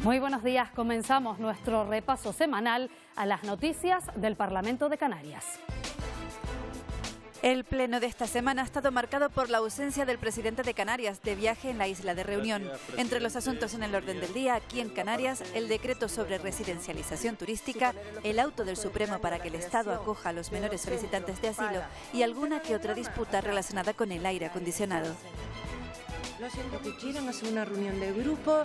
Muy buenos días, comenzamos nuestro repaso semanal a las noticias del Parlamento de Canarias. El pleno de esta semana ha estado marcado por la ausencia del presidente de Canarias de viaje en la isla de Reunión. Entre los asuntos en el orden del día, aquí en Canarias, el decreto sobre residencialización turística, el auto del Supremo para que el Estado acoja a los menores solicitantes de asilo y alguna que otra disputa relacionada con el aire acondicionado. Lo siento que quieran hacer una reunión de grupo,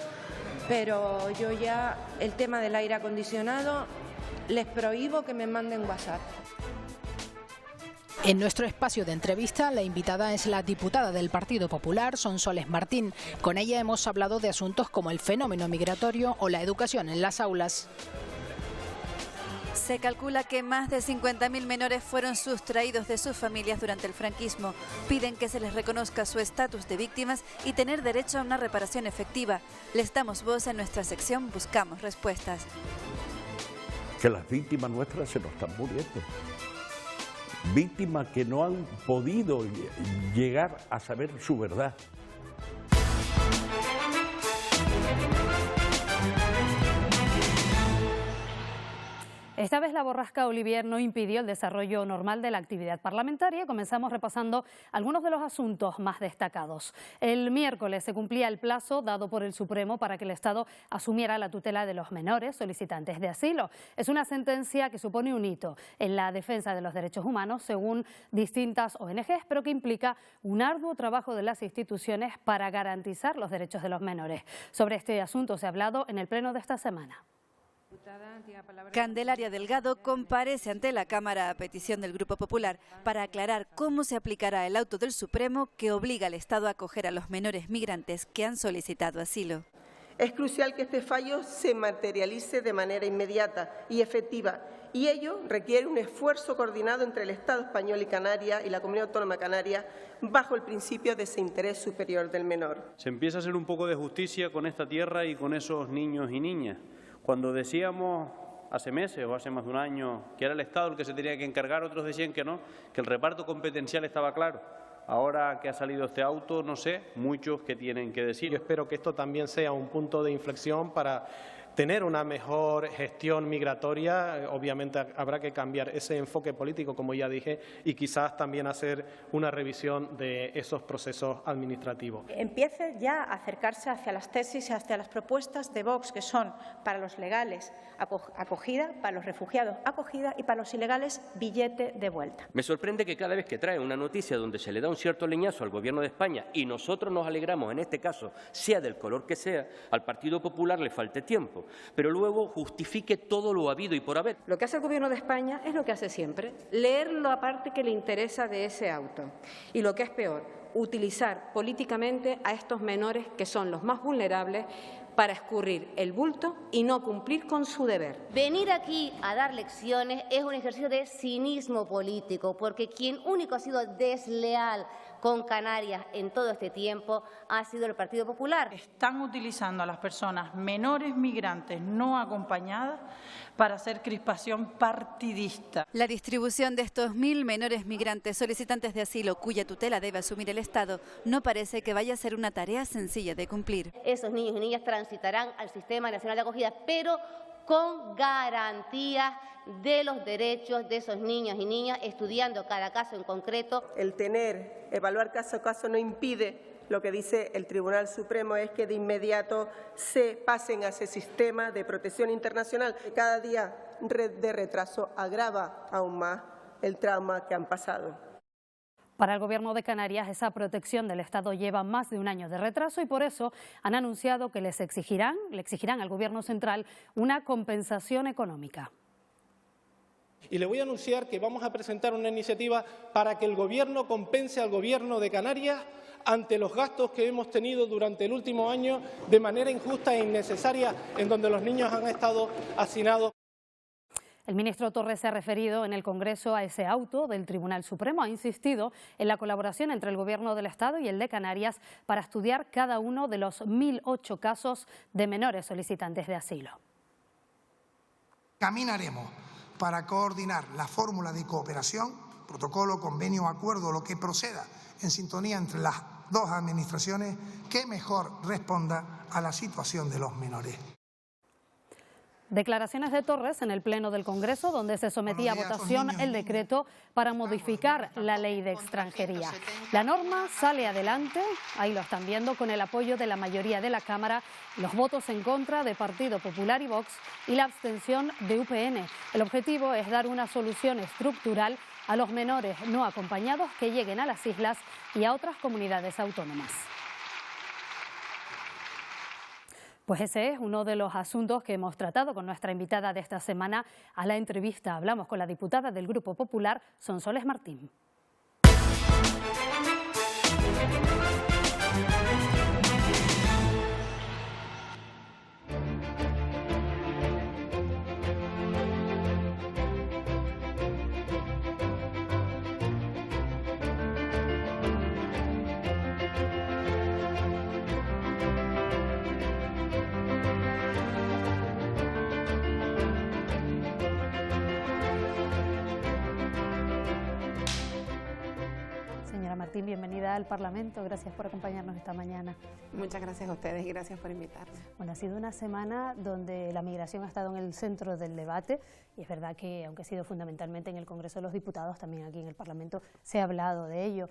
pero yo ya el tema del aire acondicionado les prohíbo que me manden WhatsApp. En nuestro espacio de entrevista, la invitada es la diputada del Partido Popular, Sonsoles Martín. Con ella hemos hablado de asuntos como el fenómeno migratorio o la educación en las aulas. Se calcula que más de 50.000 menores fueron sustraídos de sus familias durante el franquismo. Piden que se les reconozca su estatus de víctimas y tener derecho a una reparación efectiva. Les damos voz en nuestra sección Buscamos Respuestas. Que las víctimas nuestras se nos están muriendo. Víctimas que no han podido llegar a saber su verdad. Esta vez la borrasca Olivier no impidió el desarrollo normal de la actividad parlamentaria. Comenzamos repasando algunos de los asuntos más destacados. El miércoles se cumplía el plazo dado por el Supremo para que el Estado asumiera la tutela de los menores solicitantes de asilo. Es una sentencia que supone un hito en la defensa de los derechos humanos, según distintas ONGs, pero que implica un arduo trabajo de las instituciones para garantizar los derechos de los menores. Sobre este asunto se ha hablado en el pleno de esta semana. Candelaria Delgado comparece ante la Cámara a petición del Grupo Popular para aclarar cómo se aplicará el auto del Supremo que obliga al Estado a acoger a los menores migrantes que han solicitado asilo. Es crucial que este fallo se materialice de manera inmediata y efectiva, y ello requiere un esfuerzo coordinado entre el Estado español y Canarias y la Comunidad Autónoma Canaria bajo el principio de ese interés superior del menor. Se empieza a hacer un poco de justicia con esta tierra y con esos niños y niñas. Cuando decíamos hace meses o hace más de un año que era el Estado el que se tenía que encargar, otros decían que no, que el reparto competencial estaba claro. Ahora que ha salido este auto, no sé, muchos que tienen que decir. Yo espero que esto también sea un punto de inflexión para tener una mejor gestión migratoria. Obviamente habrá que cambiar ese enfoque político, como ya dije, y quizás también hacer una revisión de esos procesos administrativos. Empiece ya a acercarse hacia las tesis y hacia las propuestas de Vox, que son para los legales acogida, para los refugiados acogida y para los ilegales billete de vuelta. Me sorprende que cada vez que trae una noticia donde se le da un cierto leñazo al Gobierno de España y nosotros nos alegramos, en este caso, sea del color que sea, al Partido Popular le falte tiempo, pero luego justifique todo lo habido y por haber. Lo que hace el Gobierno de España es lo que hace siempre, leer la parte que le interesa de ese auto. Y lo que es peor, utilizar políticamente a estos menores, que son los más vulnerables, para escurrir el bulto y no cumplir con su deber. Venir aquí a dar lecciones es un ejercicio de cinismo político, porque quien único ha sido desleal con Canarias en todo este tiempo ha sido el Partido Popular. Están utilizando a las personas menores migrantes no acompañadas para hacer crispación partidista. La distribución de estos 1.000 menores migrantes solicitantes de asilo cuya tutela debe asumir el Estado no parece que vaya a ser una tarea sencilla de cumplir. Esos niños y niñas transitarán al Sistema Nacional de Acogida, pero con garantías de los derechos de esos niños y niñas, estudiando cada caso en concreto. El evaluar caso a caso no impide. Lo que dice el Tribunal Supremo es que de inmediato se pasen a ese sistema de protección internacional. Cada día de retraso agrava aún más el trauma que han pasado. Para el Gobierno de Canarias, esa protección del Estado lleva más de un año de retraso y por eso han anunciado que le exigirán al Gobierno central una compensación económica. Y le voy a anunciar que vamos a presentar una iniciativa para que el Gobierno compense al Gobierno de Canarias ante los gastos que hemos tenido durante el último año de manera injusta e innecesaria, en donde los niños han estado hacinados. El ministro Torres se ha referido en el Congreso a ese auto del Tribunal Supremo. Ha insistido en la colaboración entre el Gobierno del Estado y el de Canarias para estudiar cada uno de los 1.008 casos de menores solicitantes de asilo. Caminaremos para coordinar la fórmula de cooperación, protocolo, convenio, acuerdo, lo que proceda en sintonía entre las dos administraciones que mejor responda a la situación de los menores. Declaraciones de Torres en el Pleno del Congreso, donde se sometía a votación el decreto para modificar la ley de extranjería. La norma sale adelante, ahí lo están viendo, con el apoyo de la mayoría de la Cámara, los votos en contra de Partido Popular y Vox y la abstención de UPN. El objetivo es dar una solución estructural a los menores no acompañados que lleguen a las islas y a otras comunidades autónomas. Pues ese es uno de los asuntos que hemos tratado con nuestra invitada de esta semana a la entrevista. Hablamos con la diputada del Grupo Popular, Sonsoles Martín. Martín, bienvenida al Parlamento. Gracias por acompañarnos esta mañana. Muchas gracias a ustedes y gracias por invitarme. Bueno, ha sido una semana donde la migración ha estado en el centro del debate y es verdad que, aunque ha sido fundamentalmente en el Congreso de los Diputados, también aquí en el Parlamento se ha hablado de ello.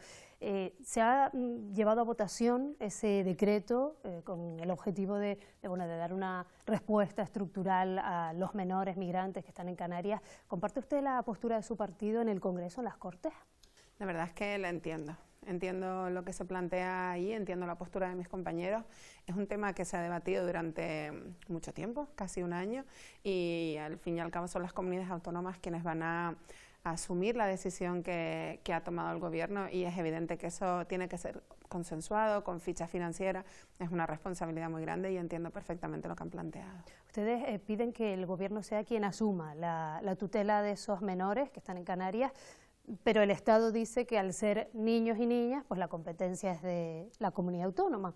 Se ha llevado a votación ese decreto con el objetivo de dar una respuesta estructural a los menores migrantes que están en Canarias. ¿Comparte usted la postura de su partido en el Congreso, en las Cortes? La verdad es que la entiendo. Entiendo lo que se plantea ahí, entiendo la postura de mis compañeros. Es un tema que se ha debatido durante mucho tiempo, casi un año, y al fin y al cabo son las comunidades autónomas quienes van a asumir la decisión que ha tomado el Gobierno, y es evidente que eso tiene que ser consensuado, con ficha financiera. Es una responsabilidad muy grande y entiendo perfectamente lo que han planteado. Ustedes piden que el Gobierno sea quien asuma la tutela de esos menores que están en Canarias, pero el Estado dice que al ser niños y niñas, pues la competencia es de la comunidad autónoma.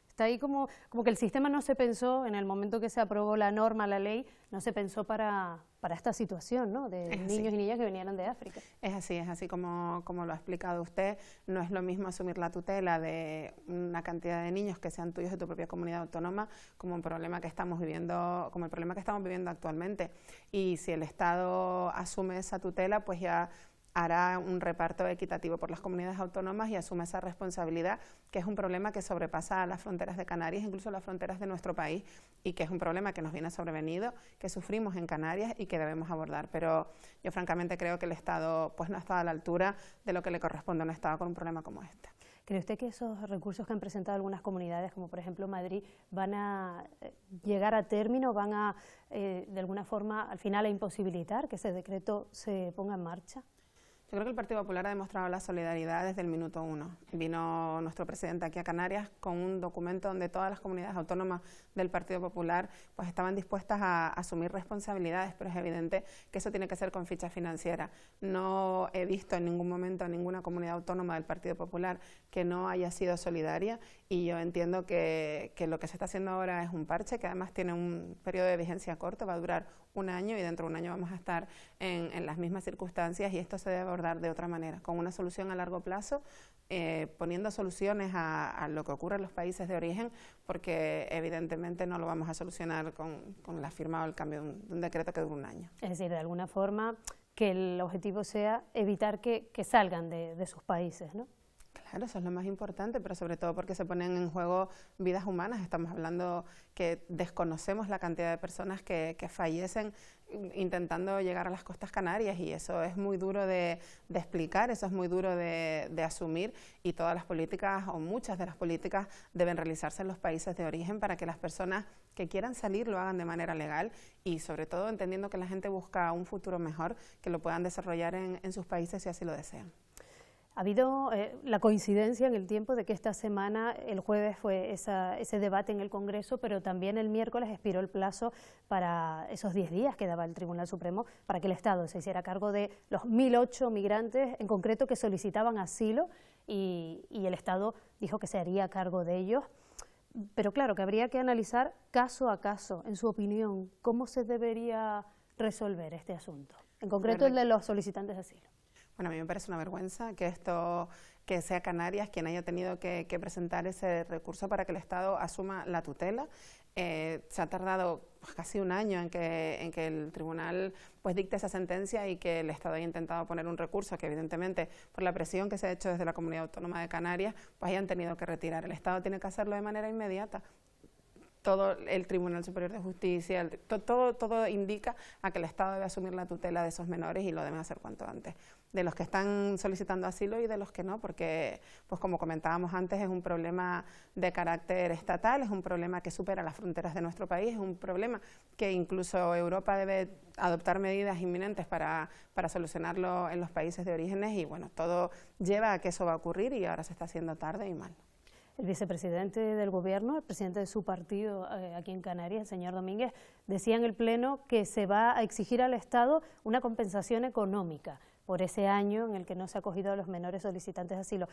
Está ahí como que el sistema no se pensó, en el momento que se aprobó la norma, la ley, no se pensó para esta situación, ¿no?, de niños y niñas que vinieron de África. Es así como lo ha explicado usted. No es lo mismo asumir la tutela de una cantidad de niños que sean tuyos de tu propia comunidad autónoma como un problema que estamos viviendo, como el problema que estamos viviendo actualmente. Y si el Estado asume esa tutela, pues ya hará un reparto equitativo por las comunidades autónomas y asume esa responsabilidad, que es un problema que sobrepasa las fronteras de Canarias, incluso las fronteras de nuestro país, y que es un problema que nos viene sobrevenido, que sufrimos en Canarias y que debemos abordar. Pero yo francamente creo que el Estado pues no ha estado a la altura de lo que le corresponde a un Estado con un problema como este. ¿Cree usted que esos recursos que han presentado algunas comunidades, como por ejemplo Madrid, van a llegar a término, van a de alguna forma al final a imposibilitar que ese decreto se ponga en marcha? Yo creo que el Partido Popular ha demostrado la solidaridad desde el minuto uno. Vino nuestro presidente aquí a Canarias con un documento donde todas las comunidades autónomas del Partido Popular pues estaban dispuestas a asumir responsabilidades, pero es evidente que eso tiene que ser con ficha financiera. No he visto en ningún momento a ninguna comunidad autónoma del Partido Popular que no haya sido solidaria, y yo entiendo que lo que se está haciendo ahora es un parche que además tiene un periodo de vigencia corto, va a durar un año, y dentro de un año vamos a estar en las mismas circunstancias, y esto se debe abordar de otra manera, con una solución a largo plazo, poniendo soluciones a lo que ocurre en los países de origen, porque evidentemente no lo vamos a solucionar con la firma o el cambio de un decreto que dura un año. Es decir, de alguna forma que el objetivo sea evitar que salgan de sus países, ¿no? Claro, eso es lo más importante, pero sobre todo porque se ponen en juego vidas humanas. Estamos hablando que desconocemos la cantidad de personas que fallecen intentando llegar a las costas canarias, y eso es muy duro de explicar, eso es muy duro de asumir, y todas las políticas, o muchas de las políticas, deben realizarse en los países de origen para que las personas que quieran salir lo hagan de manera legal, y sobre todo entendiendo que la gente busca un futuro mejor, que lo puedan desarrollar en sus países si así lo desean. Ha habido la coincidencia en el tiempo de que esta semana, el jueves fue ese debate en el Congreso, pero también el miércoles expiró el plazo para esos 10 días que daba el Tribunal Supremo para que el Estado se hiciera cargo de los 1.008 migrantes en concreto que solicitaban asilo, y el Estado dijo que se haría cargo de ellos. Pero claro, que habría que analizar caso a caso. En su opinión, ¿cómo se debería resolver este asunto? En concreto el de los solicitantes de asilo. Bueno, a mí me parece una vergüenza que sea Canarias quien haya tenido que presentar ese recurso para que el Estado asuma la tutela. Se ha tardado casi un año en que el tribunal pues dicte esa sentencia y que el Estado haya intentado poner un recurso que evidentemente por la presión que se ha hecho desde la Comunidad Autónoma de Canarias pues hayan tenido que retirar. El Estado tiene que hacerlo de manera inmediata. Todo el Tribunal Superior de Justicia, todo indica a que el Estado debe asumir la tutela de esos menores y lo deben hacer cuanto antes. De los que están solicitando asilo y de los que no, porque, pues como comentábamos antes, es un problema de carácter estatal, es un problema que supera las fronteras de nuestro país, es un problema que incluso Europa debe adoptar medidas inminentes para solucionarlo en los países de orígenes y bueno, todo lleva a que eso va a ocurrir y ahora se está haciendo tarde y mal. El vicepresidente del Gobierno, el presidente de su partido aquí en Canarias, el señor Domínguez, decía en el Pleno que se va a exigir al Estado una compensación económica por ese año en el que no se ha acogido a los menores solicitantes de asilo.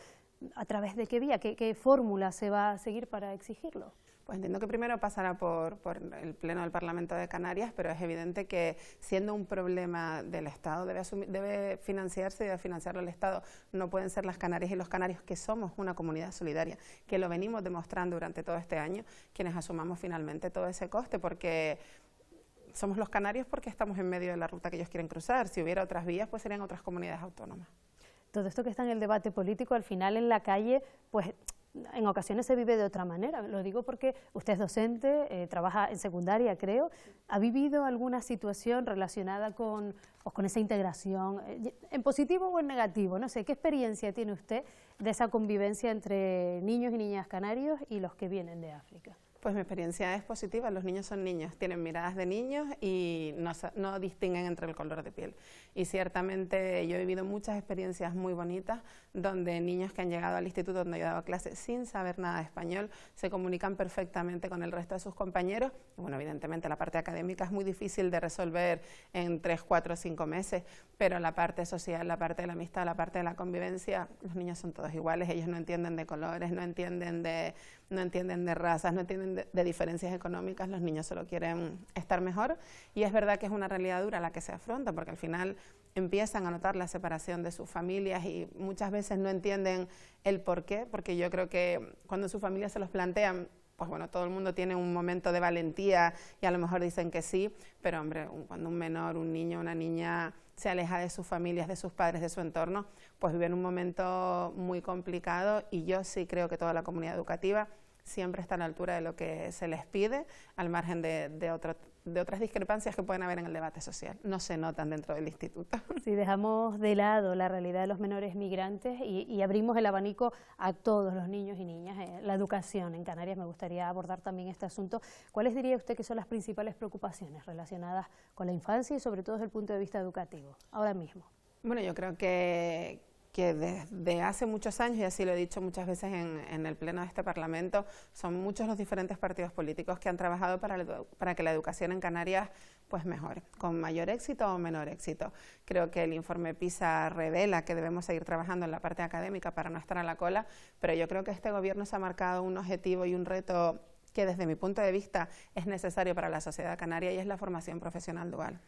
¿A través de qué vía, qué fórmula se va a seguir para exigirlo? Pues entiendo que primero pasará por el Pleno del Parlamento de Canarias, pero es evidente que siendo un problema del Estado debe financiarse y debe financiarlo el Estado. No pueden ser las Canarias y los canarios, que somos una comunidad solidaria, que lo venimos demostrando durante todo este año, quienes asumamos finalmente todo ese coste, porque somos los canarios porque estamos en medio de la ruta que ellos quieren cruzar. Si hubiera otras vías, pues serían otras comunidades autónomas. Todo esto que está en el debate político, al final en la calle, pues en ocasiones se vive de otra manera. Lo digo porque usted es docente, trabaja en secundaria, creo. ¿Ha vivido alguna situación relacionada con esa integración, en positivo o en negativo? No sé, ¿qué experiencia tiene usted de esa convivencia entre niños y niñas canarios y los que vienen de África? Pues mi experiencia es positiva, los niños son niños, tienen miradas de niños y no distinguen entre el color de piel. Y ciertamente yo he vivido muchas experiencias muy bonitas donde niños que han llegado al instituto donde yo daba clases sin saber nada de español se comunican perfectamente con el resto de sus compañeros. Y bueno, evidentemente la parte académica es muy difícil de resolver en 3, 4, 5 meses, pero la parte social, la parte de la amistad, la parte de la convivencia, los niños son todos iguales, ellos no entienden de colores, no entienden de razas, no entienden de diferencias económicas, los niños solo quieren estar mejor y es verdad que es una realidad dura la que se afronta porque al final empiezan a notar la separación de sus familias y muchas veces no entienden el por qué, porque yo creo que cuando sus familias se los plantean, pues bueno, todo el mundo tiene un momento de valentía y a lo mejor dicen que sí, pero hombre, cuando un menor, un niño, una niña se aleja de sus familias, de sus padres, de su entorno, pues vive en un momento muy complicado y yo sí creo que toda la comunidad educativa siempre está a la altura de lo que se les pide, al margen de otras discrepancias que pueden haber en el debate social. No se notan dentro del instituto. Si dejamos de lado la realidad de los menores migrantes y abrimos el abanico a todos los niños y niñas, la educación en Canarias, me gustaría abordar también este asunto. ¿Cuáles diría usted que son las principales preocupaciones relacionadas con la infancia y sobre todo desde el punto de vista educativo, ahora mismo? Bueno, yo creo que desde hace muchos años, y así lo he dicho muchas veces en el Pleno de este Parlamento, son muchos los diferentes partidos políticos que han trabajado para que la educación en Canarias pues mejore, con mayor éxito o menor éxito. Creo que el informe PISA revela que debemos seguir trabajando en la parte académica para no estar a la cola, pero yo creo que este gobierno se ha marcado un objetivo y un reto que desde mi punto de vista es necesario para la sociedad canaria y es la formación profesional dual.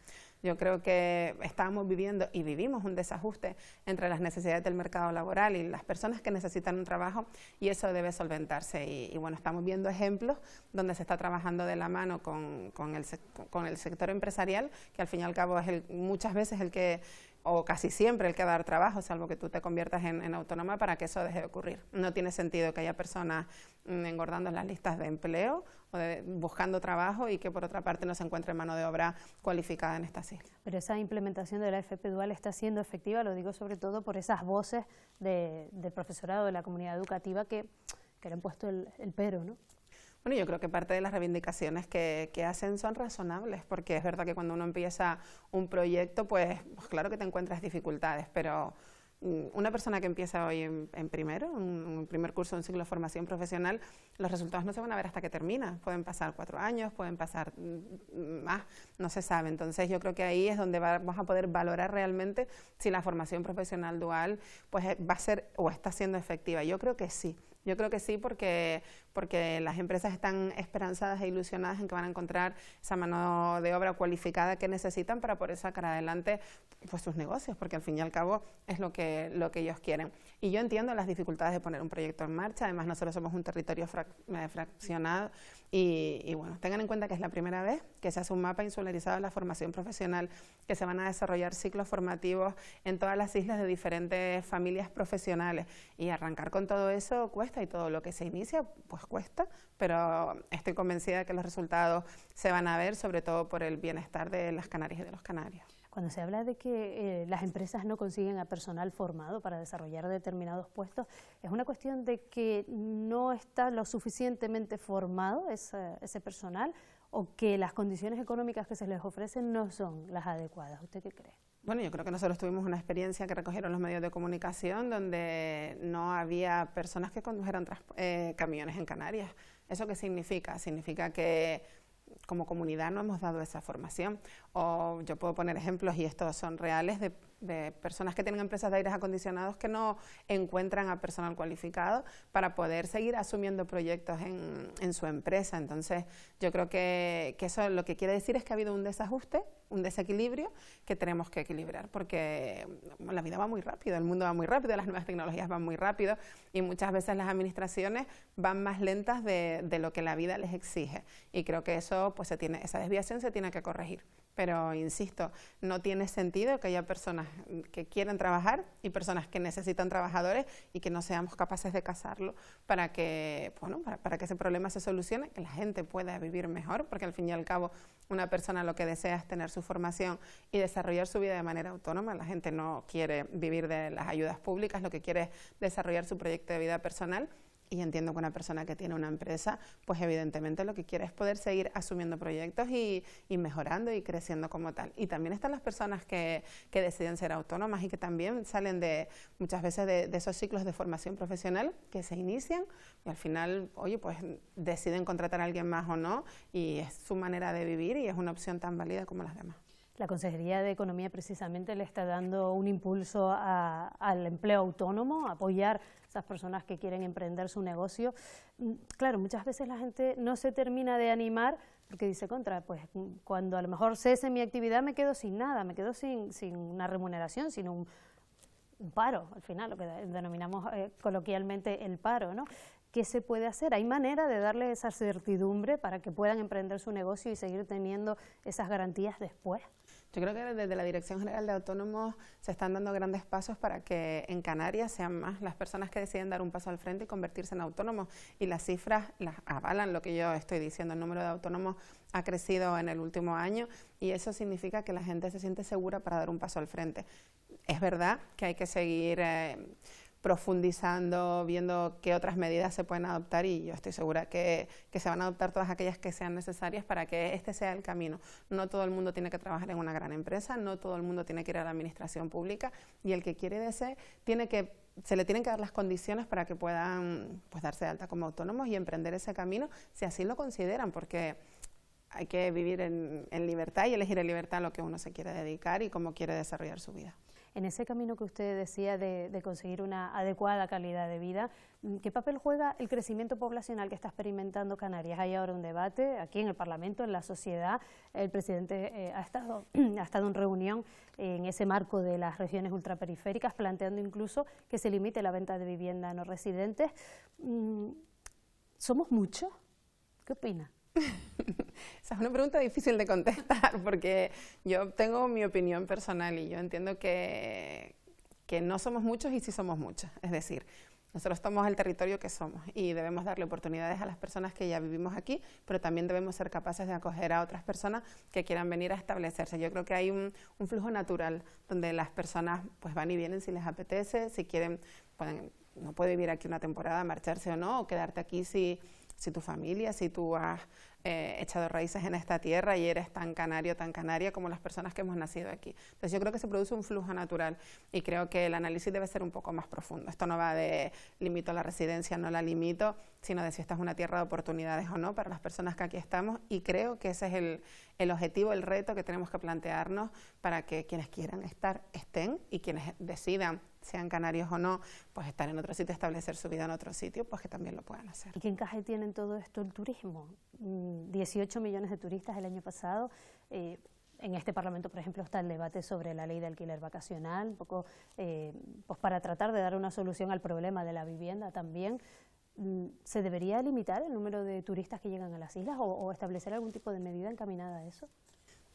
Yo creo que estábamos viviendo y vivimos un desajuste entre las necesidades del mercado laboral y las personas que necesitan un trabajo y eso debe solventarse. Y bueno, estamos viendo ejemplos donde se está trabajando de la mano con el sector empresarial, que al fin y al cabo es muchas veces el que, o casi siempre el que va a dar trabajo, salvo que tú te conviertas en autónoma para que eso deje de ocurrir. No tiene sentido que haya personas engordando las listas de empleo o buscando trabajo y que por otra parte no se encuentre mano de obra cualificada en estas islas. Pero esa implementación de la FP Dual está siendo efectiva, lo digo sobre todo por esas voces del profesorado de la comunidad educativa que le han puesto el pero, ¿no? Bueno, yo creo que parte de las reivindicaciones que hacen son razonables, porque es verdad que cuando uno empieza un proyecto, pues claro que te encuentras dificultades, pero una persona que empieza hoy en primero, un primer curso de un ciclo de formación profesional, los resultados no se van a ver hasta que termina. Pueden pasar 4 años, pueden pasar más, no se sabe. Entonces yo creo que ahí es donde vamos a poder valorar realmente si la formación profesional dual pues va a ser o está siendo efectiva. Yo creo que sí. Yo creo que sí porque porque las empresas están esperanzadas e ilusionadas en que van a encontrar esa mano de obra cualificada que necesitan para poder sacar adelante pues sus negocios, porque al fin y al cabo es lo que ellos quieren. Y yo entiendo las dificultades de poner un proyecto en marcha, además nosotros somos un territorio fraccionado y bueno, tengan en cuenta que es la primera vez que se hace un mapa insularizado de la formación profesional, que se van a desarrollar ciclos formativos en todas las islas de diferentes familias profesionales, y arrancar con todo eso cuesta, y todo lo que se inicia pues cuesta, pero estoy convencida de que los resultados se van a ver, sobre todo por el bienestar de las canarias y de los canarios. Cuando se habla de que las empresas no consiguen a personal formado para desarrollar determinados puestos, ¿es una cuestión de que no está lo suficientemente formado ese personal, o que las condiciones económicas que se les ofrecen no son las adecuadas? ¿Usted qué cree? Bueno, yo creo que nosotros tuvimos una experiencia que recogieron los medios de comunicación donde no había personas que condujeran camiones en Canarias. ¿Eso qué significa? Significa que como comunidad no hemos dado esa formación. O yo puedo poner ejemplos, y estos son reales, de personas que tienen empresas de aires acondicionados que no encuentran a personal cualificado para poder seguir asumiendo proyectos en su empresa. Entonces, yo creo que eso lo que quiere decir es que ha habido un desajuste, un desequilibrio que tenemos que equilibrar, porque la vida va muy rápido, el mundo va muy rápido, las nuevas tecnologías van muy rápido, y muchas veces las administraciones van más lentas de lo que la vida les exige. Y creo que eso, pues esa desviación se tiene que corregir. Pero, insisto, no tiene sentido que haya personas que quieren trabajar y personas que necesitan trabajadores, y que no seamos capaces de casarlo para que, para que ese problema se solucione, que la gente pueda vivir mejor, porque al fin y al cabo una persona lo que desea es tener su formación y desarrollar su vida de manera autónoma. La gente no quiere vivir de las ayudas públicas, lo que quiere es desarrollar su proyecto de vida personal. Y entiendo que una persona que tiene una empresa, pues evidentemente lo que quiere es poder seguir asumiendo proyectos y mejorando y creciendo como tal. Y también están las personas que deciden ser autónomas y que también salen muchas veces de esos ciclos de formación profesional que se inician, y al final, oye, pues deciden contratar a alguien más o no, y es su manera de vivir y es una opción tan válida como las demás. La Consejería de Economía precisamente le está dando un impulso al empleo autónomo, a apoyar a esas personas que quieren emprender su negocio. Claro, muchas veces la gente no se termina de animar porque dice, pues cuando a lo mejor cese mi actividad me quedo sin nada, me quedo sin una remuneración, sin un paro, al final, lo que denominamos coloquialmente el paro, ¿no? ¿Qué se puede hacer? ¿Hay manera de darle esa certidumbre para que puedan emprender su negocio y seguir teniendo esas garantías después? Yo creo que desde la Dirección General de Autónomos se están dando grandes pasos para que en Canarias sean más las personas que deciden dar un paso al frente y convertirse en autónomos, y las cifras las avalan lo que yo estoy diciendo. El número de autónomos ha crecido en el último año, y eso significa que la gente se siente segura para dar un paso al frente. Es verdad que hay que seguir profundizando, viendo qué otras medidas se pueden adoptar, y yo estoy segura que se van a adoptar todas aquellas que sean necesarias para que este sea el camino. No todo el mundo tiene que trabajar en una gran empresa, no todo el mundo tiene que ir a la administración pública, y el que quiere y desee se le tienen que dar las condiciones para que puedan darse de alta como autónomos y emprender ese camino, si así lo consideran, porque hay que vivir en libertad y elegir en libertad a lo que uno se quiere dedicar y cómo quiere desarrollar su vida. En ese camino que usted decía de conseguir una adecuada calidad de vida, ¿qué papel juega el crecimiento poblacional que está experimentando Canarias? Hay ahora un debate aquí en el Parlamento, en la sociedad. El presidente ha estado en reunión en ese marco de las regiones ultraperiféricas, planteando incluso que se limite la venta de vivienda a no residentes. ¿Somos muchos? ¿Qué opina? Esa es una pregunta difícil de contestar, porque yo tengo mi opinión personal y yo entiendo que no somos muchos y sí somos muchos. Es decir, nosotros somos el territorio que somos y debemos darle oportunidades a las personas que ya vivimos aquí, pero también debemos ser capaces de acoger a otras personas que quieran venir a establecerse. Yo creo que hay un flujo natural donde las personas pues van y vienen si les apetece, si quieren, no puede vivir aquí una temporada, marcharse o no, o quedarte aquí si tu familia, si tú has echado raíces en esta tierra y eres tan canaria como las personas que hemos nacido aquí. Entonces yo creo que se produce un flujo natural y creo que el análisis debe ser un poco más profundo. Esto no va de limito la residencia, no la limito, sino de si esta es una tierra de oportunidades o no para las personas que aquí estamos, y creo que ese es el objetivo, el reto que tenemos que plantearnos para que quienes quieran estar, estén, y quienes decidan, sean canarios o no, pues estar en otro sitio, establecer su vida en otro sitio, pues que también lo puedan hacer. ¿Y qué encaje tiene en todo esto el turismo? 18 millones de turistas el año pasado. En este Parlamento, por ejemplo, está el debate sobre la ley de alquiler vacacional, un poco pues para tratar de dar una solución al problema de la vivienda también. ¿Se debería limitar el número de turistas que llegan a las islas o establecer algún tipo de medida encaminada a eso?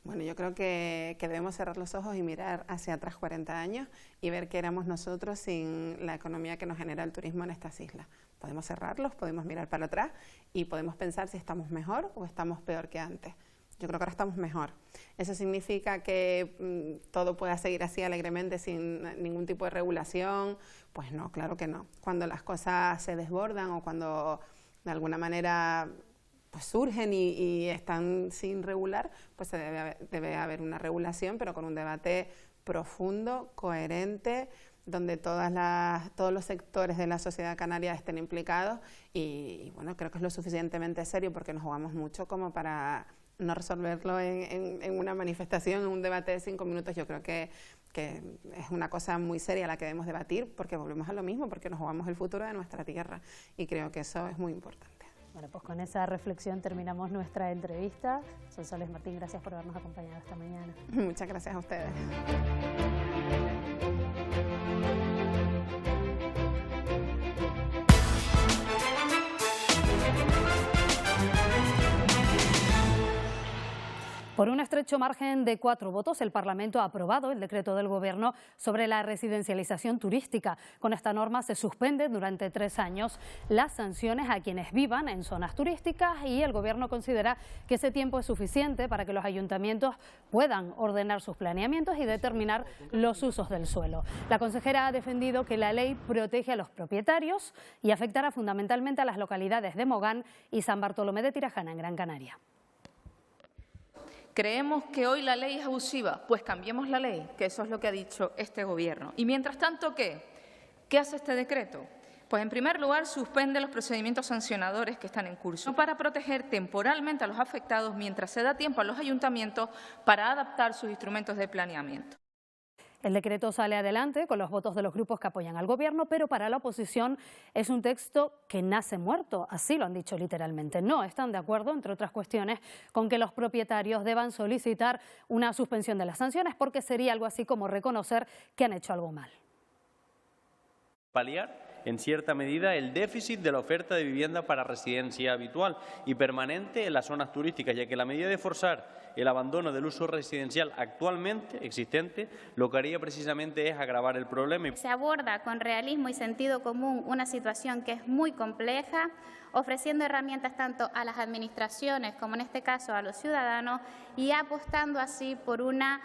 Bueno, yo creo que debemos cerrar los ojos y mirar hacia atrás 40 años y ver qué éramos nosotros sin la economía que nos genera el turismo en estas islas. Podemos cerrarlos, podemos mirar para atrás y podemos pensar si estamos mejor o estamos peor que antes. Yo creo que ahora estamos mejor. ¿Eso significa que todo pueda seguir así alegremente sin ningún tipo de regulación? Pues no, claro que no. Cuando las cosas se desbordan o cuando de alguna manera pues surgen y están sin regular, pues debe haber una regulación, pero con un debate profundo, coherente, donde todos los sectores de la sociedad canaria estén implicados y bueno, creo que es lo suficientemente serio porque nos jugamos mucho como para no resolverlo en una manifestación, en un debate de 5 minutos. Yo creo que es una cosa muy seria la que debemos debatir, porque volvemos a lo mismo, porque nos jugamos el futuro de nuestra tierra y creo que eso es muy importante. Bueno, pues con esa reflexión terminamos nuestra entrevista. Sonsoles Martín, gracias por habernos acompañado esta mañana. Muchas gracias a ustedes. Por un estrecho margen de 4 votos, el Parlamento ha aprobado el decreto del Gobierno sobre la residencialización turística. Con esta norma se suspenden durante 3 años las sanciones a quienes vivan en zonas turísticas y el Gobierno considera que ese tiempo es suficiente para que los ayuntamientos puedan ordenar sus planeamientos y determinar los usos del suelo. La consejera ha defendido que la ley protege a los propietarios y afectará fundamentalmente a las localidades de Mogán y San Bartolomé de Tirajana, en Gran Canaria. Creemos que hoy la ley es abusiva, pues cambiemos la ley, que eso es lo que ha dicho este Gobierno. Y mientras tanto, ¿qué? ¿Qué hace este decreto? Pues en primer lugar suspende los procedimientos sancionadores que están en curso para proteger temporalmente a los afectados mientras se da tiempo a los ayuntamientos para adaptar sus instrumentos de planeamiento. El decreto sale adelante con los votos de los grupos que apoyan al Gobierno, pero para la oposición es un texto que nace muerto, así lo han dicho literalmente. No están de acuerdo, entre otras cuestiones, con que los propietarios deban solicitar una suspensión de las sanciones porque sería algo así como reconocer que han hecho algo mal. Paliar en cierta medida el déficit de la oferta de vivienda para residencia habitual y permanente en las zonas turísticas, ya que la medida de forzar el abandono del uso residencial actualmente existente lo que haría precisamente es agravar el problema. Se aborda con realismo y sentido común una situación que es muy compleja, ofreciendo herramientas tanto a las administraciones como en este caso a los ciudadanos y apostando así por una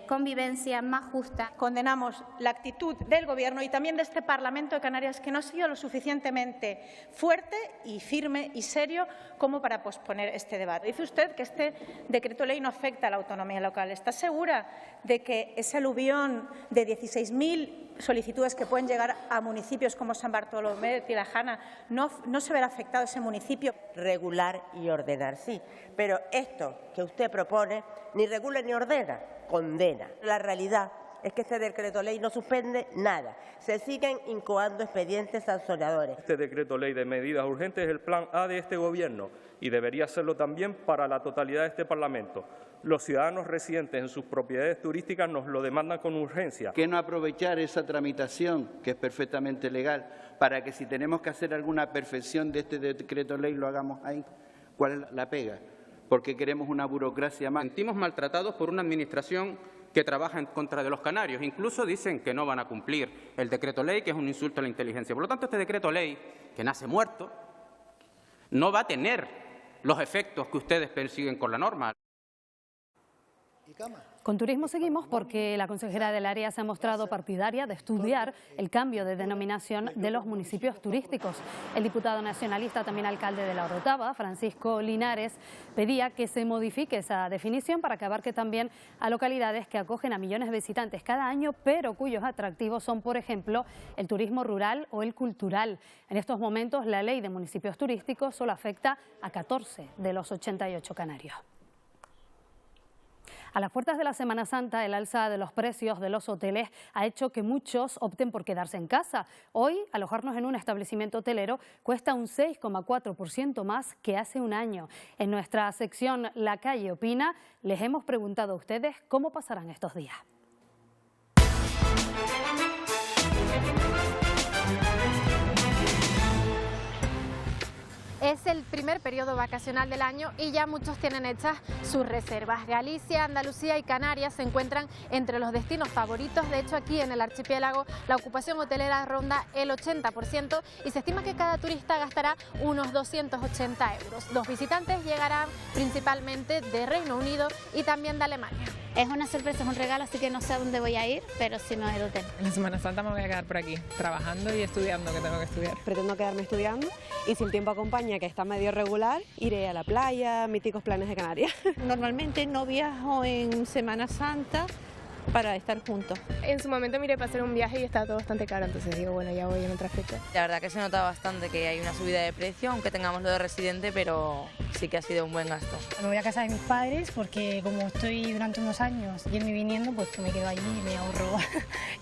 convivencia más justa. Condenamos la actitud del Gobierno y también de este Parlamento de Canarias, que no ha sido lo suficientemente fuerte y firme y serio como para posponer este debate. Dice usted que este decreto ley no afecta a la autonomía local. ¿Está segura de que ese aluvión de 16.000 solicitudes que pueden llegar a municipios como San Bartolomé de Tirajana no se verá afectado ese municipio? Regular y ordenar, sí, pero esto que usted propone ni regula ni ordena, condena. La realidad es que este decreto ley no suspende nada, se siguen incoando expedientes sancionadores. Este decreto ley de medidas urgentes es el plan A de este Gobierno y debería serlo también para la totalidad de este Parlamento. Los ciudadanos residentes en sus propiedades turísticas nos lo demandan con urgencia. ¿Qué no aprovechar esa tramitación, que es perfectamente legal, para que si tenemos que hacer alguna perfección de este decreto ley lo hagamos ahí? ¿Cuál es la pega? Porque queremos una burocracia más. Sentimos maltratados por una administración que trabaja en contra de los canarios. Incluso dicen que no van a cumplir el decreto ley, que es un insulto a la inteligencia. Por lo tanto, este decreto ley, que nace muerto, no va a tener los efectos que ustedes persiguen con la norma. Con turismo seguimos porque la consejera del área se ha mostrado partidaria de estudiar el cambio de denominación de los municipios turísticos. El diputado nacionalista, también alcalde de La Orotava, Francisco Linares, pedía que se modifique esa definición para que abarque también a localidades que acogen a millones de visitantes cada año, pero cuyos atractivos son, por ejemplo, el turismo rural o el cultural. En estos momentos, la ley de municipios turísticos solo afecta a 14 de los 88 canarios. A las puertas de la Semana Santa, el alza de los precios de los hoteles ha hecho que muchos opten por quedarse en casa. Hoy, alojarnos en un establecimiento hotelero cuesta un 6,4% más que hace un año. En nuestra sección La Calle Opina, les hemos preguntado a ustedes cómo pasarán estos días. Es el primer periodo vacacional del año y ya muchos tienen hechas sus reservas. Galicia, Andalucía y Canarias se encuentran entre los destinos favoritos. De hecho, aquí en el archipiélago la ocupación hotelera ronda el 80% y se estima que cada turista gastará unos 280 euros. Los visitantes llegarán principalmente de Reino Unido y también de Alemania. Es una sorpresa, es un regalo, así que no sé a dónde voy a ir, pero sí me voy al hotel. En la Semana Santa me voy a quedar por aquí, trabajando y estudiando, que tengo que estudiar. Pretendo quedarme estudiando y si el tiempo acompaña, que está medio regular, iré a la playa, míticos planes de Canarias. Normalmente no viajo en Semana Santa para estar juntos. En su momento miré para hacer un viaje y estaba todo bastante caro, entonces digo, bueno, ya voy en otra fecha. La verdad que se nota bastante que hay una subida de precio, aunque tengamos lo de residente, pero sí que ha sido un buen gasto. Me voy a casa de mis padres porque como estoy durante unos años yendo y viniendo, pues me quedo allí y me ahorro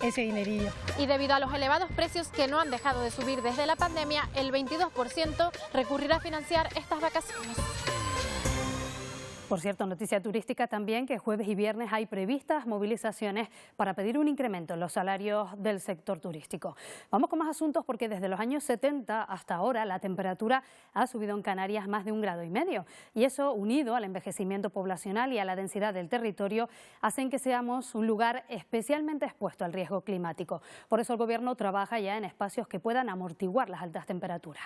ese dinerillo. Y debido a los elevados precios que no han dejado de subir desde la pandemia, el 22% recurrirá a financiar estas vacaciones. Por cierto, noticia turística también, que jueves y viernes hay previstas movilizaciones para pedir un incremento en los salarios del sector turístico. Vamos con más asuntos porque desde los años 70 hasta ahora la temperatura ha subido en Canarias más de 1,5 grados y eso, unido al envejecimiento poblacional y a la densidad del territorio, hacen que seamos un lugar especialmente expuesto al riesgo climático. Por eso el Gobierno trabaja ya en espacios que puedan amortiguar las altas temperaturas.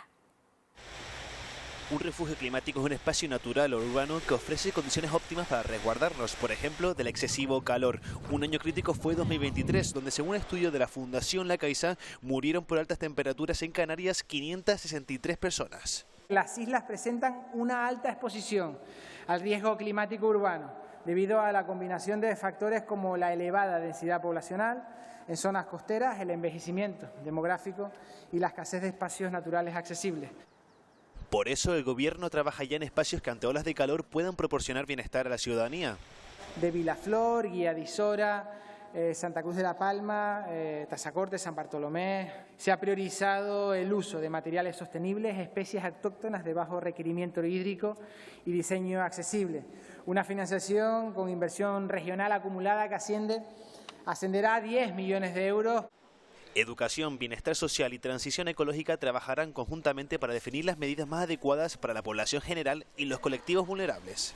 Un refugio climático es un espacio natural o urbano que ofrece condiciones óptimas para resguardarnos, por ejemplo, del excesivo calor. Un año crítico fue 2023, donde según un estudio de la Fundación La Caixa, murieron por altas temperaturas en Canarias 563 personas. Las islas presentan una alta exposición al riesgo climático urbano, debido a la combinación de factores como la elevada densidad poblacional en zonas costeras, el envejecimiento demográfico y la escasez de espacios naturales accesibles. Por eso el Gobierno trabaja ya en espacios que ante olas de calor puedan proporcionar bienestar a la ciudadanía. De Vilaflor, Guía de Isora, Santa Cruz de la Palma, Tazacorte, San Bartolomé. Se ha priorizado el uso de materiales sostenibles, especies autóctonas de bajo requerimiento hídrico y diseño accesible. Una financiación con inversión regional acumulada que ascenderá a 10 millones de euros. Educación, bienestar social y transición ecológica trabajarán conjuntamente para definir las medidas más adecuadas para la población general y los colectivos vulnerables.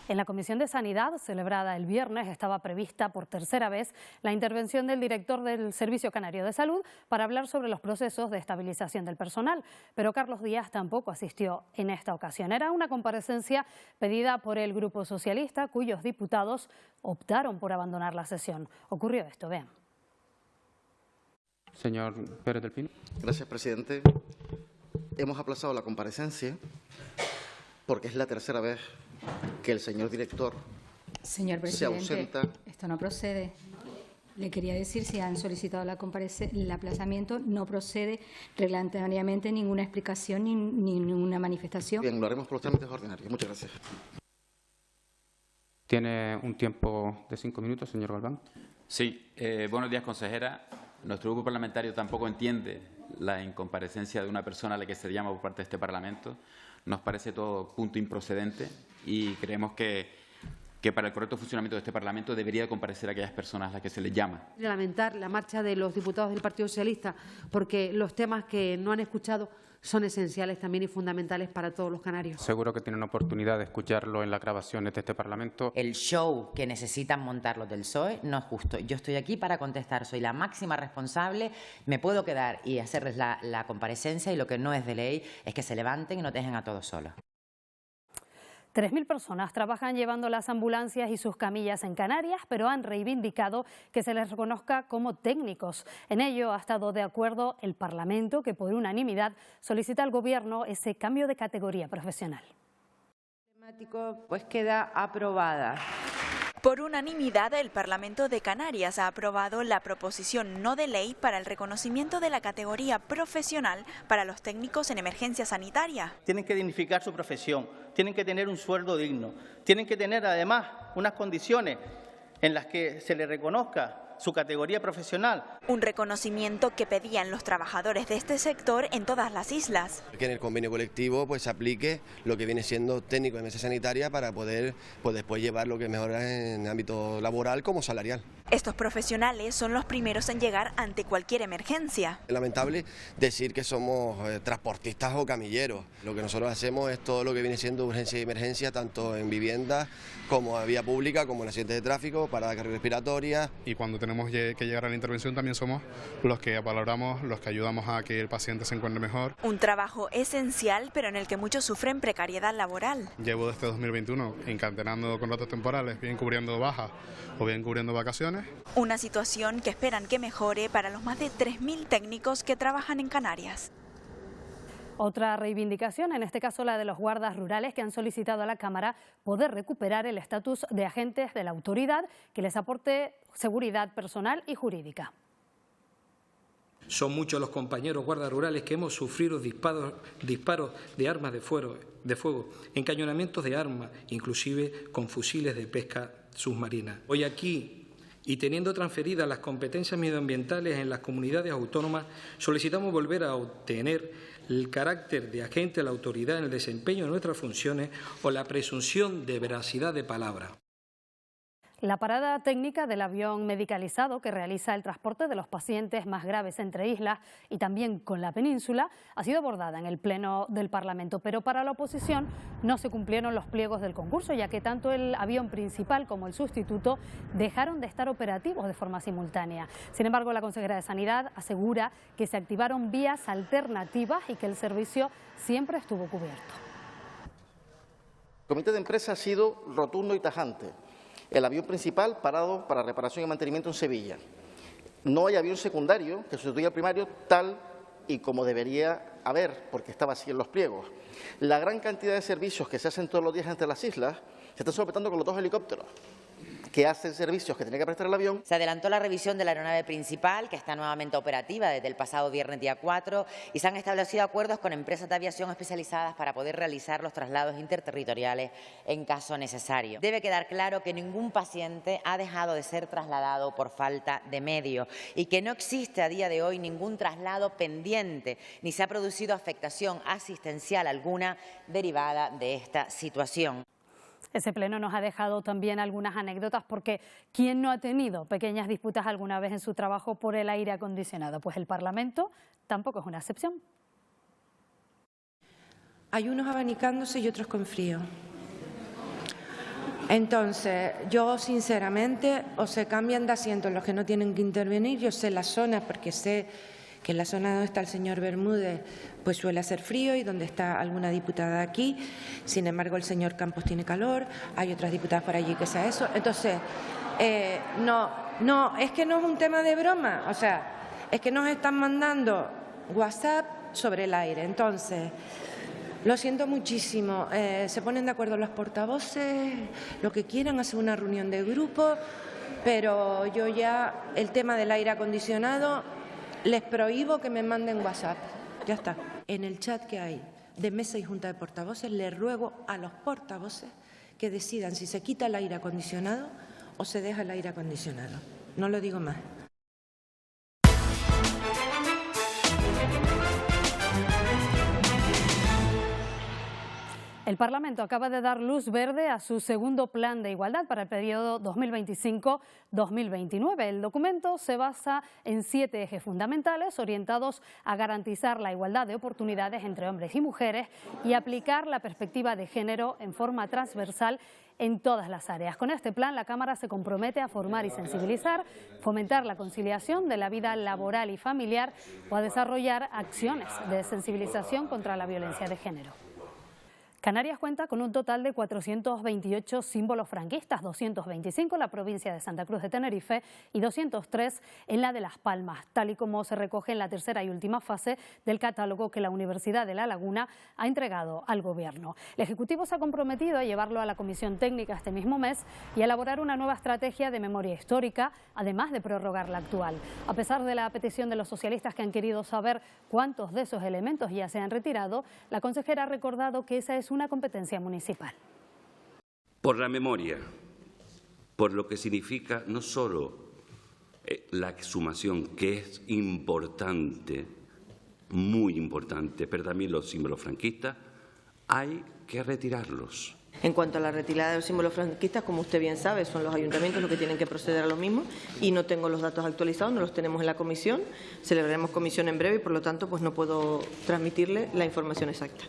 En la Comisión de Sanidad, celebrada el viernes, estaba prevista por tercera vez la intervención del director del Servicio Canario de Salud para hablar sobre los procesos de estabilización del personal. Pero Carlos Díaz tampoco asistió en esta ocasión. Era una comparecencia pedida por el Grupo Socialista, cuyos diputados optaron por abandonar la sesión. Ocurrió esto, vean. Señor Pérez del Pino. Gracias, presidente. Hemos aplazado la comparecencia porque es la tercera vez que el señor director Señor se ausenta. presidente, esto no procede. Le quería decir, si han solicitado el aplazamiento, no procede reglamentariamente ninguna explicación ni ninguna manifestación. Bien, lo haremos por los trámites ordinarios. Muchas gracias. Tiene un tiempo de 5 minutos, señor Galván. Sí, buenos días, consejera. Nuestro grupo parlamentario tampoco entiende la incomparecencia de una persona a la que se llama por parte de este Parlamento. Nos parece todo punto improcedente y creemos que para el correcto funcionamiento de este Parlamento debería comparecer a aquellas personas a las que se les llama. Lamentar la marcha de los diputados del Partido Socialista porque los temas que no han escuchado son esenciales también y fundamentales para todos los canarios. Seguro que tienen oportunidad de escucharlo en las grabaciones de este Parlamento. El show que necesitan montar los del PSOE no es justo. Yo estoy aquí para contestar, soy la máxima responsable, me puedo quedar y hacerles la comparecencia y lo que no es de ley es que se levanten y no dejen a todos solos. 3.000 personas trabajan llevando las ambulancias y sus camillas en Canarias, pero han reivindicado que se les reconozca como técnicos. En ello ha estado de acuerdo el Parlamento, que por unanimidad solicita al Gobierno ese cambio de categoría profesional. Pues queda aprobada. Por unanimidad, el Parlamento de Canarias ha aprobado la proposición no de ley para el reconocimiento de la categoría profesional para los técnicos en emergencia sanitaria. Tienen que dignificar su profesión, tienen que tener un sueldo digno, tienen que tener además unas condiciones en las que se les reconozca su categoría profesional. Un reconocimiento que pedían los trabajadores de este sector en todas las islas. Que en el convenio colectivo pues se aplique lo que viene siendo técnico de emergencia sanitaria para poder después llevar lo que mejora en ámbito laboral como salarial. Estos profesionales son los primeros en llegar ante cualquier emergencia. Es lamentable decir que somos transportistas o camilleros. Lo que nosotros hacemos es todo lo que viene siendo urgencia y emergencia, tanto en viviendas como a vía pública, como en accidentes de tráfico, paradas cardiorrespiratorias. Y cuando tenemos que llegar a la intervención también somos los que valoramos, los que ayudamos a que el paciente se encuentre mejor. Un trabajo esencial, pero en el que muchos sufren precariedad laboral. Llevo desde 2021 encadenando contratos temporales, bien cubriendo bajas o bien cubriendo vacaciones. Una situación que esperan que mejore para los más de 3.000 técnicos que trabajan en Canarias. Otra reivindicación, en este caso la de los guardas rurales, que han solicitado a la Cámara poder recuperar el estatus de agentes de la autoridad que les aporte seguridad personal y jurídica. Son muchos los compañeros guardas rurales que hemos sufrido disparos de armas de fuego, encañonamientos de armas, inclusive con fusiles de pesca submarina. Hoy aquí, y teniendo transferidas las competencias medioambientales en las comunidades autónomas, solicitamos volver a obtener el carácter de agente de la autoridad en el desempeño de nuestras funciones o la presunción de veracidad de palabra. La parada técnica del avión medicalizado que realiza el transporte de los pacientes más graves entre islas y también con la península ha sido abordada en el Pleno del Parlamento, pero para la oposición no se cumplieron los pliegos del concurso, ya que tanto el avión principal como el sustituto dejaron de estar operativos de forma simultánea. Sin embargo, la consejera de Sanidad asegura que se activaron vías alternativas y que el servicio siempre estuvo cubierto. El comité de empresa ha sido rotundo y tajante. El avión principal parado para reparación y mantenimiento en Sevilla. No hay avión secundario que sustituya al primario tal y como debería haber, porque estaba así en los pliegos. La gran cantidad de servicios que se hacen todos los días entre las islas se están solventando con los dos helicópteros que hacen servicios que tenía que prestar el avión. Se adelantó la revisión de la aeronave principal, que está nuevamente operativa desde el pasado viernes día 4, y se han establecido acuerdos con empresas de aviación especializadas para poder realizar los traslados interterritoriales en caso necesario. Debe quedar claro que ningún paciente ha dejado de ser trasladado por falta de medios y que no existe a día de hoy ningún traslado pendiente, ni se ha producido afectación asistencial alguna derivada de esta situación. Ese pleno nos ha dejado también algunas anécdotas, porque ¿quién no ha tenido pequeñas disputas alguna vez en su trabajo por el aire acondicionado? Pues el Parlamento tampoco es una excepción. Hay unos abanicándose y otros con frío. Entonces, yo sinceramente, o se cambian de asiento los que no tienen que intervenir. Yo sé las zonas, porque sé que en la zona donde está el señor Bermúdez pues suele hacer frío, y donde está alguna diputada aquí. Sin embargo, el señor Campos tiene calor, hay otras diputadas por allí que sea eso. Entonces, no, es que no es un tema de broma, o sea, es que nos están mandando WhatsApp sobre el aire. Entonces, lo siento muchísimo, se ponen de acuerdo los portavoces, lo que quieran, hacer una reunión de grupo, pero yo ya, el tema del aire acondicionado, les prohíbo que me manden WhatsApp. Ya está. En el chat que hay de mesa y junta de portavoces, les ruego a los portavoces que decidan si se quita el aire acondicionado o se deja el aire acondicionado. No lo digo más. El Parlamento acaba de dar luz verde a su segundo plan de igualdad para el periodo 2025-2029. El documento se basa en 7 ejes fundamentales orientados a garantizar la igualdad de oportunidades entre hombres y mujeres y aplicar la perspectiva de género en forma transversal en todas las áreas. Con este plan, la Cámara se compromete a formar y sensibilizar, fomentar la conciliación de la vida laboral y familiar o a desarrollar acciones de sensibilización contra la violencia de género. Canarias cuenta con un total de 428 símbolos franquistas, 225 en la provincia de Santa Cruz de Tenerife y 203 en la de Las Palmas, tal y como se recoge en la tercera y última fase del catálogo que la Universidad de La Laguna ha entregado al Gobierno. El Ejecutivo se ha comprometido a llevarlo a la Comisión Técnica este mismo mes y a elaborar una nueva estrategia de memoria histórica, además de prorrogar la actual. A pesar de la petición de los socialistas que han querido saber cuántos de esos elementos ya se han retirado, la consejera ha recordado que esa es una competencia municipal. Por la memoria, por lo que significa no solo la exhumación, que es importante, muy importante, pero también los símbolos franquistas, hay que retirarlos. En cuanto a la retirada de los símbolos franquistas, como usted bien sabe, son los ayuntamientos los que tienen que proceder a lo mismo y no tengo los datos actualizados, no los tenemos en la comisión. Celebraremos comisión en breve y, por lo tanto, pues no puedo transmitirle la información exacta.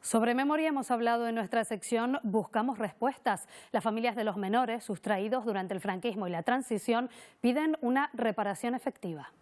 Sobre memoria hemos hablado en nuestra sección Buscamos Respuestas. Las familias de los menores sustraídos durante el franquismo y la transición piden una reparación efectiva.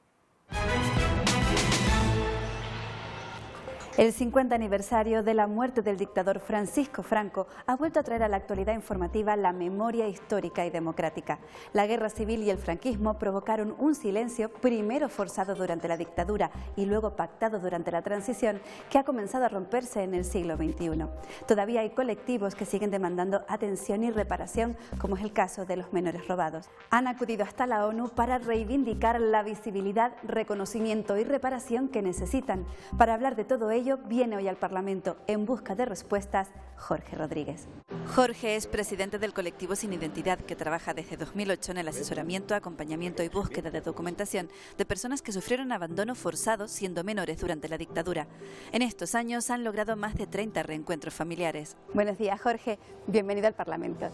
El 50 aniversario de la muerte del dictador Francisco Franco ha vuelto a traer a la actualidad informativa la memoria histórica y democrática. La guerra civil y el franquismo provocaron un silencio primero forzado durante la dictadura y luego pactado durante la transición, que ha comenzado a romperse en el siglo XXI. Todavía hay colectivos que siguen demandando atención y reparación, como es el caso de los menores robados. Han acudido hasta la ONU para reivindicar la visibilidad, reconocimiento y reparación que necesitan. Para hablar de todo ello, viene hoy al Parlamento en busca de respuestas Jorge Rodríguez. Jorge es presidente del colectivo Sin Identidad, que trabaja desde 2008 en el asesoramiento, acompañamiento y búsqueda de documentación de personas que sufrieron abandono forzado siendo menores durante la dictadura. En estos años han logrado más de 30 reencuentros familiares. Buenos días, Jorge. Bienvenido al Parlamento.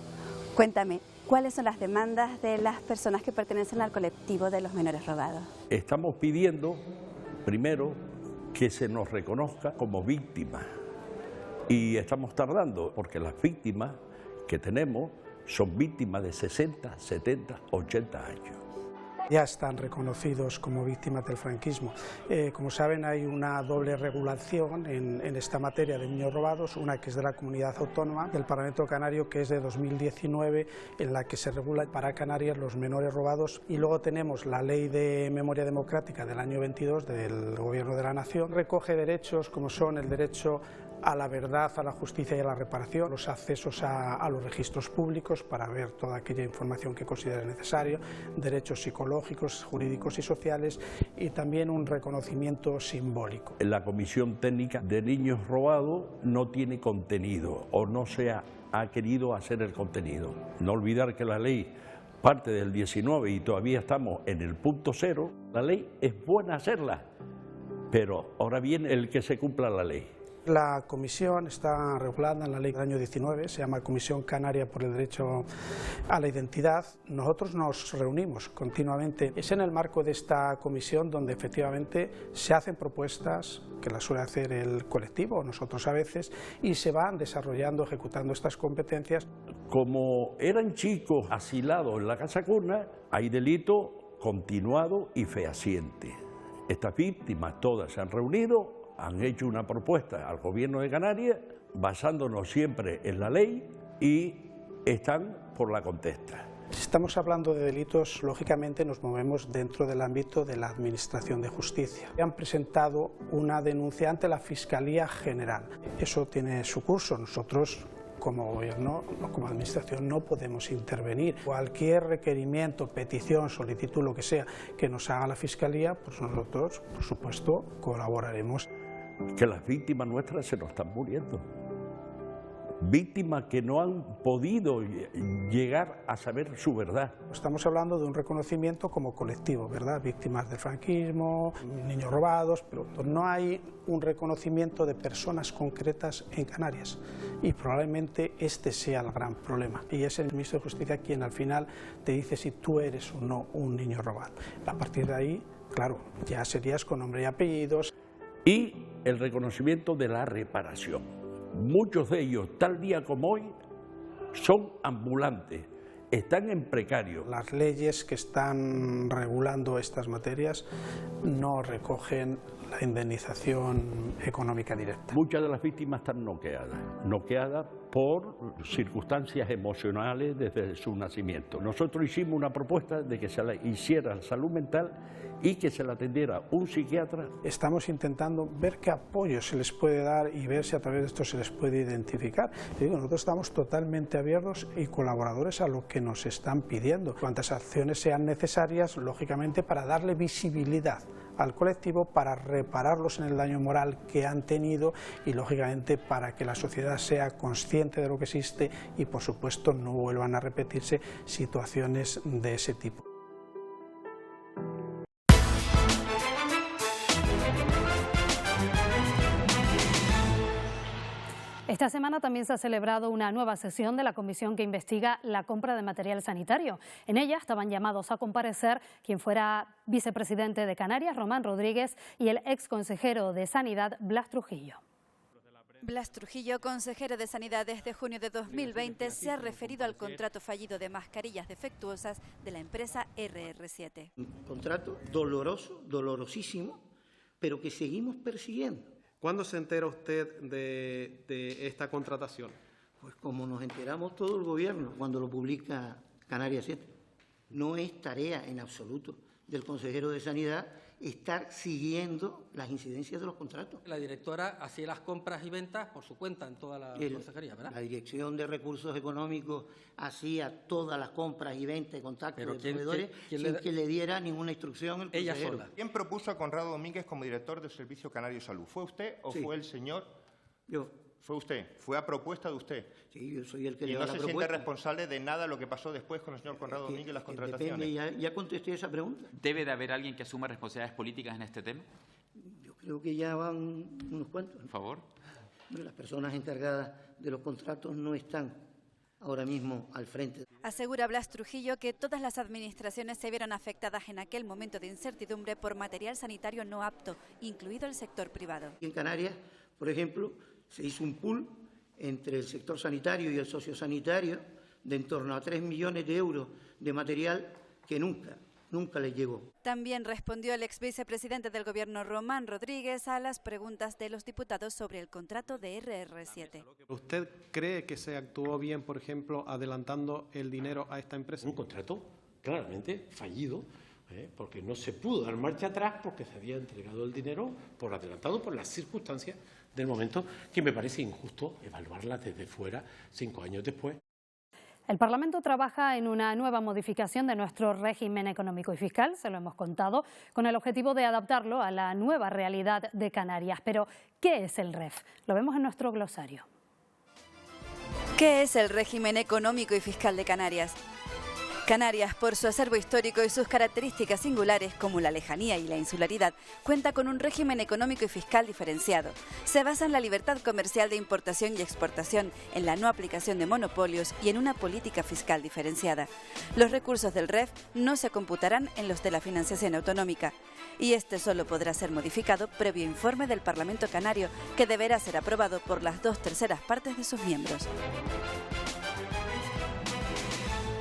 Cuéntame, ¿cuáles son las demandas de las personas que pertenecen al colectivo de los menores robados? Estamos pidiendo, primero, que se nos reconozca como víctimas, y estamos tardando porque las víctimas que tenemos son víctimas de 60, 70, 80 años. Ya están reconocidos como víctimas del franquismo. Como saben, hay una doble regulación en esta materia de niños robados, una que es de la Comunidad Autónoma del Parlamento Canario, que es de 2019, en la que se regula para Canarias los menores robados, y luego tenemos la Ley de Memoria Democrática del año 22 del Gobierno de la Nación. Recoge derechos como son el derecho a la verdad, a la justicia y a la reparación, los accesos a los registros públicos para ver toda aquella información que considere necesario, derechos psicológicos, jurídicos y sociales, y también un reconocimiento simbólico. La Comisión Técnica de Niños Robados no tiene contenido, o no se ha querido hacer el contenido. No olvidar que la ley parte del 19 y todavía estamos en el punto cero. La ley es buena hacerla, pero ahora viene el que se cumpla la ley. La comisión está regulada en la ley del año 19, se llama Comisión Canaria por el Derecho a la Identidad. Nosotros nos reunimos continuamente. Es en el marco de esta comisión donde efectivamente se hacen propuestas, que las suele hacer el colectivo, nosotros a veces, y se van desarrollando, ejecutando estas competencias. Como eran chicos asilados en la casa cuna, hay delito continuado y fehaciente. Estas víctimas todas se han reunido, han hecho una propuesta al Gobierno de Canarias, basándonos siempre en la ley, y están por la contesta. Si estamos hablando de delitos, lógicamente nos movemos dentro del ámbito de la Administración de Justicia. Han presentado una denuncia ante la Fiscalía General. Eso tiene su curso. Nosotros, como Gobierno, como Administración, no podemos intervenir. Cualquier requerimiento, petición, solicitud, lo que sea, que nos haga la Fiscalía, pues nosotros, por supuesto, colaboraremos. Que las víctimas nuestras se nos están muriendo. Víctimas que no han podido llegar a saber su verdad. Estamos hablando de un reconocimiento como colectivo, ¿verdad? Víctimas del franquismo, niños robados, pero no hay un reconocimiento de personas concretas en Canarias, y probablemente este sea el gran problema. Y es el ministro de Justicia quien al final te dice si tú eres o no un niño robado. A partir de ahí, claro, ya serías con nombre y apellidos. Y el reconocimiento de la reparación. Muchos de ellos, tal día como hoy, son ambulantes están en precario. Las leyes que están regulando estas materias no recogen la indemnización económica directa. Muchas de las víctimas están noqueadas por circunstancias emocionales desde su nacimiento. Nosotros hicimos una propuesta de que se le hiciera salud mental y que se la atendiera un psiquiatra. Estamos intentando ver qué apoyo se les puede dar y ver si a través de esto se les puede identificar. Y digo, nosotros estamos totalmente abiertos y colaboradores a lo que nos están pidiendo. Cuantas acciones sean necesarias, lógicamente, para darle visibilidad al colectivo, para repararlos en el daño moral que han tenido y, lógicamente, para que la sociedad sea consciente de lo que existe y, por supuesto, no vuelvan a repetirse situaciones de ese tipo. Esta semana también se ha celebrado una nueva sesión de la comisión que investiga la compra de material sanitario. En ella estaban llamados a comparecer quien fuera vicepresidente de Canarias, Román Rodríguez, y el exconsejero de Sanidad, Blas Trujillo. Blas Trujillo, consejero de Sanidad desde junio de 2020, se ha referido al contrato fallido de mascarillas defectuosas de la empresa RR7. Un contrato doloroso, dolorosísimo, pero que seguimos persiguiendo. ¿Cuándo se entera usted de esta contratación? Pues como nos enteramos todo el gobierno cuando lo publica Canarias 7. No es tarea en absoluto del consejero de Sanidad estar siguiendo las incidencias de los contratos. La directora hacía las compras y ventas por su cuenta en toda la consejería, ¿verdad? La Dirección de Recursos Económicos hacía todas las compras y ventas y contactos de proveedores sin que le diera ninguna instrucción el consejero. Ella sola. ¿Quién propuso a Conrado Domínguez como director del Servicio Canario de Salud? ¿Fue usted o fue el señor? Yo. ¿Fue usted? ¿Fue a propuesta de usted? Sí, yo soy el que le da la propuesta. ¿Y no se siente responsable de nada lo que pasó después con el señor Conrado Domínguez y las contrataciones? Depende, ya contesté esa pregunta. ¿Debe de haber alguien que asuma responsabilidades políticas en este tema? Yo creo que ya van unos cuantos. Por favor. Las personas encargadas de los contratos no están ahora mismo al frente. Asegura Blas Trujillo que todas las administraciones se vieron afectadas en aquel momento de incertidumbre por material sanitario no apto, incluido el sector privado. En Canarias, por ejemplo, se hizo un pool entre el sector sanitario y el sociosanitario de en torno a 3 millones de euros de material que nunca les llegó. También respondió el ex vicepresidente del Gobierno, Román Rodríguez, a las preguntas de los diputados sobre el contrato de RR7. ¿Usted cree que se actuó bien, por ejemplo, adelantando el dinero a esta empresa? Un contrato claramente fallido, porque no se pudo dar marcha atrás porque se había entregado el dinero por adelantado por las circunstancias del momento, que me parece injusto evaluarla desde fuera 5 años después. El Parlamento trabaja en una nueva modificación de nuestro régimen económico y fiscal, se lo hemos contado, con el objetivo de adaptarlo a la nueva realidad de Canarias. Pero, ¿qué es el REF? Lo vemos en nuestro glosario. ¿Qué es el régimen económico y fiscal de Canarias? Canarias, por su acervo histórico y sus características singulares como la lejanía y la insularidad, cuenta con un régimen económico y fiscal diferenciado. Se basa en la libertad comercial de importación y exportación, en la no aplicación de monopolios y en una política fiscal diferenciada. Los recursos del REF no se computarán en los de la financiación autonómica. Y este solo podrá ser modificado previo informe del Parlamento Canario, que deberá ser aprobado por las 2/3 partes de sus miembros.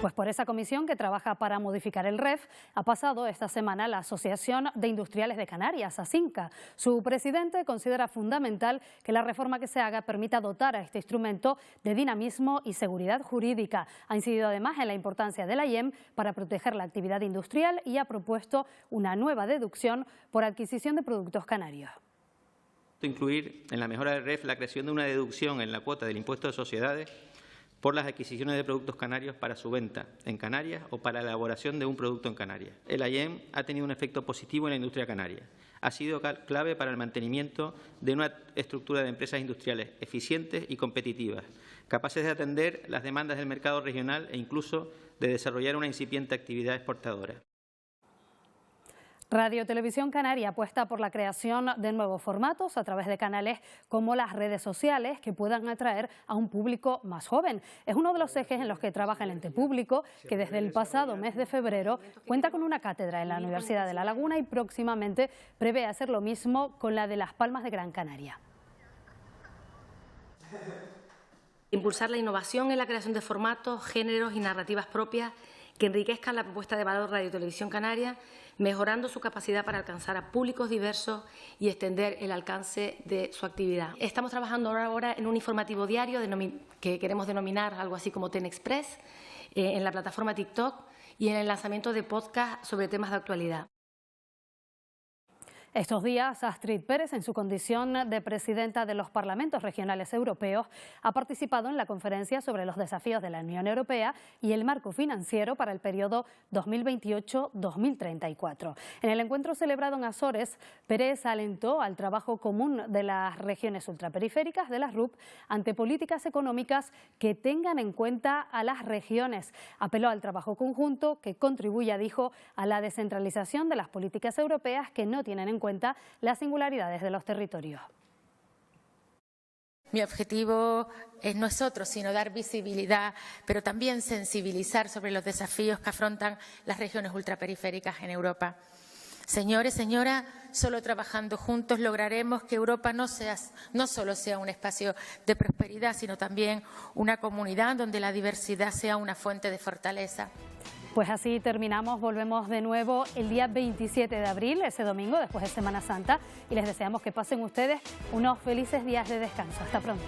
Pues por esa comisión que trabaja para modificar el REF ha pasado esta semana la Asociación de Industriales de Canarias, ASINCA. Su presidente considera fundamental que la reforma que se haga permita dotar a este instrumento de dinamismo y seguridad jurídica. Ha incidido además en la importancia de la IEM para proteger la actividad industrial y ha propuesto una nueva deducción por adquisición de productos canarios. Incluir en la mejora del REF la creación de una deducción en la cuota del impuesto de sociedades por las adquisiciones de productos canarios para su venta en Canarias o para la elaboración de un producto en Canarias. El IEM ha tenido un efecto positivo en la industria canaria. Ha sido clave para el mantenimiento de una estructura de empresas industriales eficientes y competitivas, capaces de atender las demandas del mercado regional e incluso de desarrollar una incipiente actividad exportadora. Radio Televisión Canaria apuesta por la creación de nuevos formatos a través de canales como las redes sociales que puedan atraer a un público más joven. Es uno de los ejes en los que trabaja el ente público, que desde el pasado mes de febrero cuenta con una cátedra en la Universidad de La Laguna y próximamente prevé hacer lo mismo con la de Las Palmas de Gran Canaria. Impulsar la innovación en la creación de formatos, géneros y narrativas propias que enriquezcan la propuesta de valor Radio Televisión Canaria, mejorando su capacidad para alcanzar a públicos diversos y extender el alcance de su actividad. Estamos trabajando ahora en un informativo diario que queremos denominar algo así como TEN Express, en la plataforma TikTok y en el lanzamiento de podcast sobre temas de actualidad. Estos días, Astrid Pérez, en su condición de presidenta de los Parlamentos Regionales Europeos, ha participado en la conferencia sobre los desafíos de la Unión Europea y el marco financiero para el periodo 2028-2034. En el encuentro celebrado en Azores, Pérez alentó al trabajo común de las regiones ultraperiféricas de las RUP ante políticas económicas que tengan en cuenta a las regiones. Apeló al trabajo conjunto que contribuya, dijo, a la descentralización de las políticas europeas que no tienen en cuenta las singularidades de los territorios. Mi objetivo no es otro, sino dar visibilidad, pero también sensibilizar sobre los desafíos que afrontan las regiones ultraperiféricas en Europa. Señores, señoras, solo trabajando juntos lograremos que Europa no solo sea un espacio de prosperidad, sino también una comunidad donde la diversidad sea una fuente de fortaleza. Pues así terminamos, volvemos de nuevo el día 27 de abril, ese domingo, después de Semana Santa, y les deseamos que pasen ustedes unos felices días de descanso. Hasta pronto.